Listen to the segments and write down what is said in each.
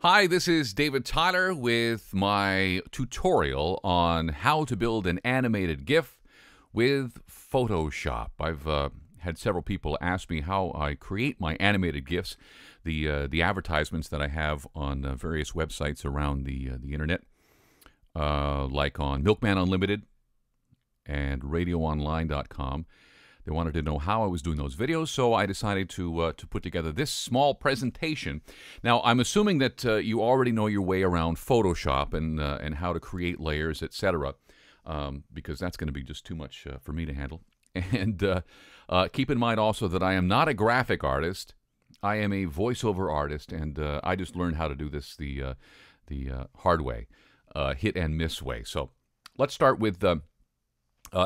Hi, this is David Tyler with my tutorial on how to build an animated GIF with Photoshop. I've had several people ask me how I create my animated GIFs, the advertisements that I have on various websites around the internet, like on Milkman Unlimited and RadioOnline.com. They wanted to know how I was doing those videos, so I decided to put together this small presentation. Now, I'm assuming that you already know your way around Photoshop and how to create layers, etc., because that's going to be just too much for me to handle. And keep in mind also that I am not a graphic artist. I am a voiceover artist, and I just learned how to do this the hard way, hit and miss way. So let's start with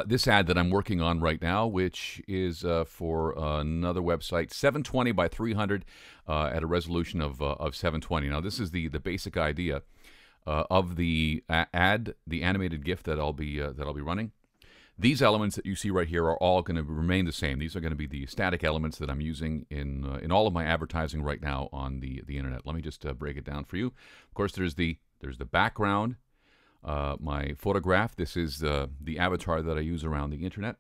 this ad that I'm working on right now, which is for another website, 720 by 300 at a resolution of 720. Now, this is the basic idea of the ad, the animated GIF that I'll be running. These elements that you see right here are all going to remain the same. These are going to be the static elements that I'm using in all of my advertising right now on the internet. Let me just break it down for you. Of course, there's the background. My photograph. This is the avatar that I use around the internet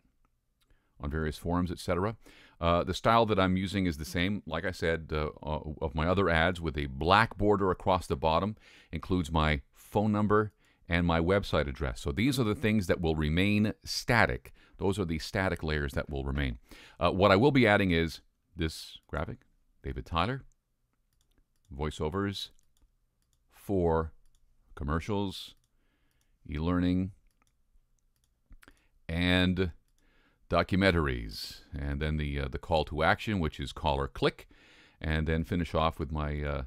on various forums, etc. The style that I'm using is the same, like I said, of my other ads, with a black border across the bottom. Includes my phone number and my website address. So these are the things that will remain static. Those are the static layers that will remain. What I will be adding is this graphic, David Tyler, voiceovers for commercials, e-learning, and documentaries, and then the call to action, which is call or click, and then finish off with my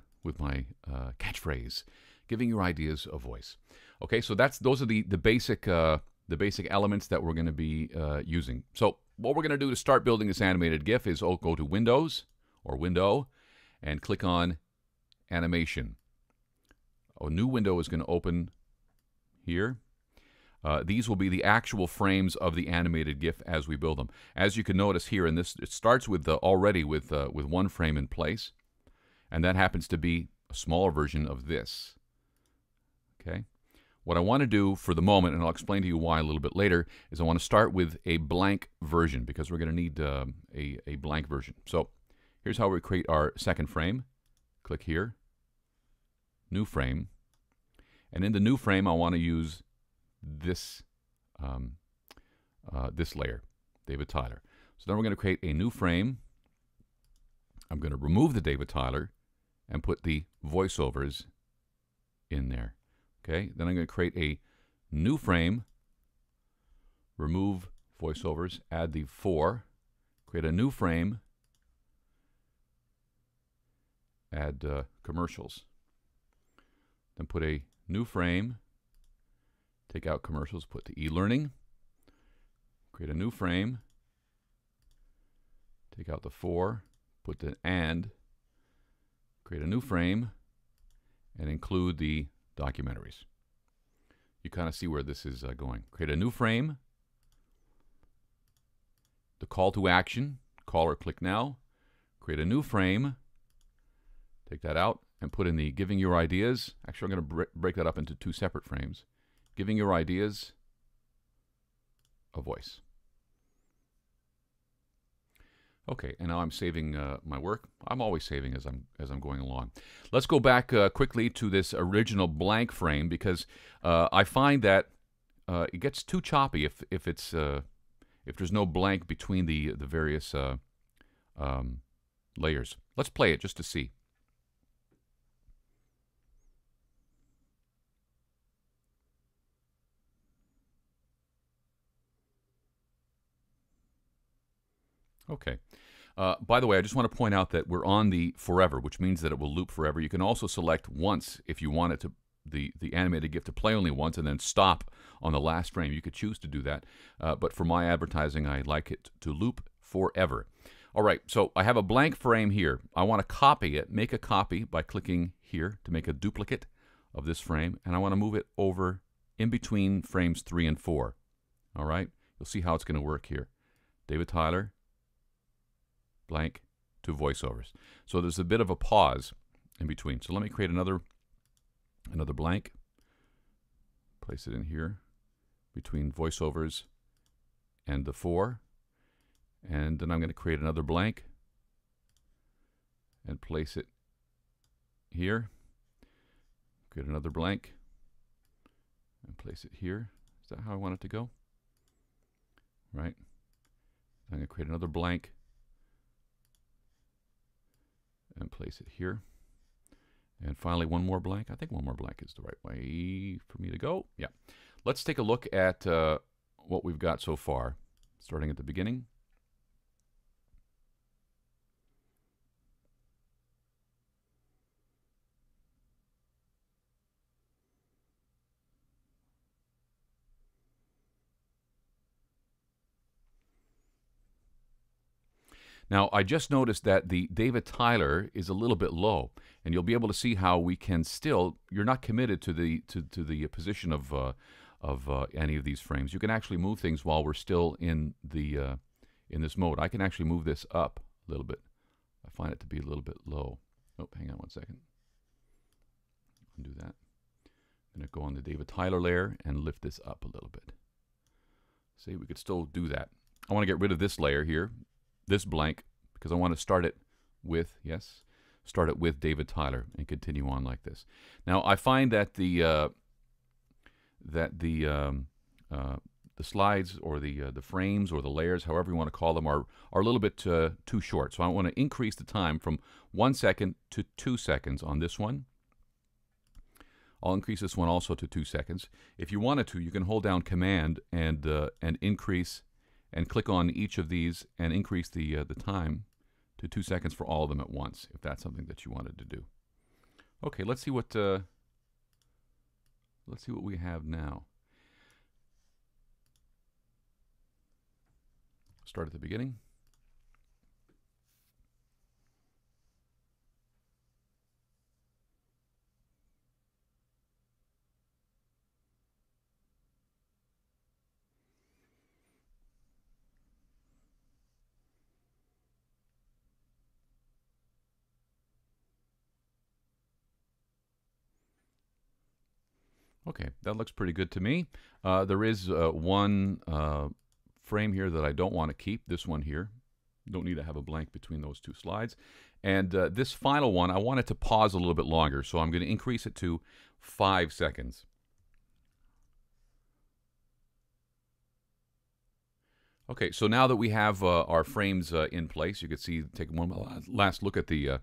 catchphrase, giving your ideas a voice. Okay, so those are the basic elements that we're going to be using. So what we're going to do to start building this animated GIF is go to Windows or Window and click on Animation. A new window is going to open here. These will be the actual frames of the animated GIF as we build them. As you can notice here in this, it starts with already with one frame in place, and that happens to be a smaller version of this. Okay. What I want to do for the moment, and I'll explain to you why a little bit later, is I want to start with a blank version because we're going to need a blank version. So here's how we create our second frame. Click here, New Frame. And in the new frame, I want to use this this layer, David Tyler. So then we're going to create a new frame. I'm going to remove the David Tyler and put the voiceovers in there. Okay. Then I'm going to create a new frame, remove voiceovers, add the 4, create a new frame, add commercials. Then put a new frame, take out commercials, put the e-learning, create a new frame, take out the 4, put the and, create a new frame, and include the documentaries. You kind of see where this is going. Create a new frame, the call to action, call or click now, create a new frame, take that out, and put in the giving your ideas. Actually, I'm going to break that up into 2 separate frames. Giving your ideas a voice. Okay, and now I'm saving my work. I'm always saving as I'm going along. Let's go back quickly to this original blank frame because I find that it gets too choppy if there's no blank between the various layers. Let's play it just to see. Okay. By the way, I just want to point out that we're on the forever, which means that it will loop forever. You can also select once if you want it to the animated GIF to play only once and then stop on the last frame. You could choose to do that. But for my advertising, I like it to loop forever. All right, so I have a blank frame here. I want to copy it, make a copy by clicking here to make a duplicate of this frame, and I want to move it over in between frames 3 and 4. All right, you'll see how it's going to work here. David Tyler, blank to voiceovers. So there's a bit of a pause in between. So let me create another another blank, place it in here between voiceovers and the 4, and then I'm going to create another blank and place it here, create another blank and place it here. Is that how I want it to go? Right. I'm going to create another blank and place it here. And finally, one more blank. I think one more blank is the right way for me to go. Yeah. Let's take a look at what we've got so far, starting at the beginning. Now, I just noticed that the David Tyler is a little bit low, and you'll be able to see how we can still, you're not committed to the position of any of these frames. You can actually move things while we're still in the in this mode. I can actually move this up a little bit. I find it to be a little bit low. Oh, hang on one second. Undo that. I'm going to go on the David Tyler layer and lift this up a little bit. See, we could still do that. I want to get rid of this layer here, this blank, because I want to start it with, yes, start it with David Tyler and continue on like this. Now, I find that the slides or the frames or the layers, however you want to call them, are a little bit too short. So I want to increase the time from 1 second to 2 seconds on this one. I'll increase this one also to 2 seconds. If you wanted to, you can hold down Command and increase and click on each of these and increase the time to 2 seconds for all of them at once, if that's something that you wanted to do. Okay, let's see what we have now. Start at the beginning. Okay, that looks pretty good to me. There is one frame here that I don't want to keep, this one here. Don't need to have a blank between those two slides. And this final one, I want it to pause a little bit longer, so I'm going to increase it to 5 seconds. Okay, so now that we have our frames in place, you can see, take one last look at the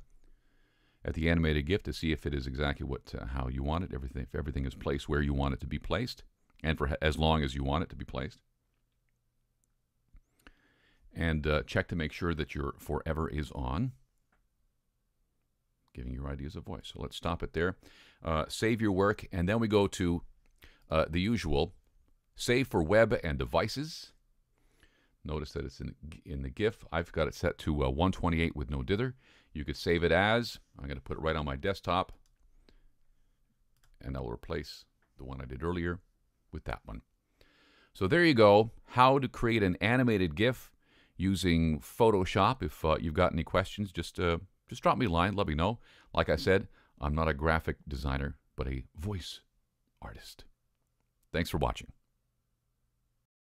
animated GIF to see if it is exactly how you want it. If everything is placed where you want it to be placed, and for as long as you want it to be placed. And check to make sure that your forever is on, giving your ideas a voice. So let's stop it there. Save your work, and then we go to the usual save for web and devices. Notice that it's in the GIF. I've got it set to 128 with no dither. You could save it as, I'm going to put it right on my desktop, and I'll replace the one I did earlier with that one. So there you go, how to create an animated GIF using Photoshop. If you've got any questions, just drop me a line, let me know. Like I said, I'm not a graphic designer, but a voice artist. Thanks for watching.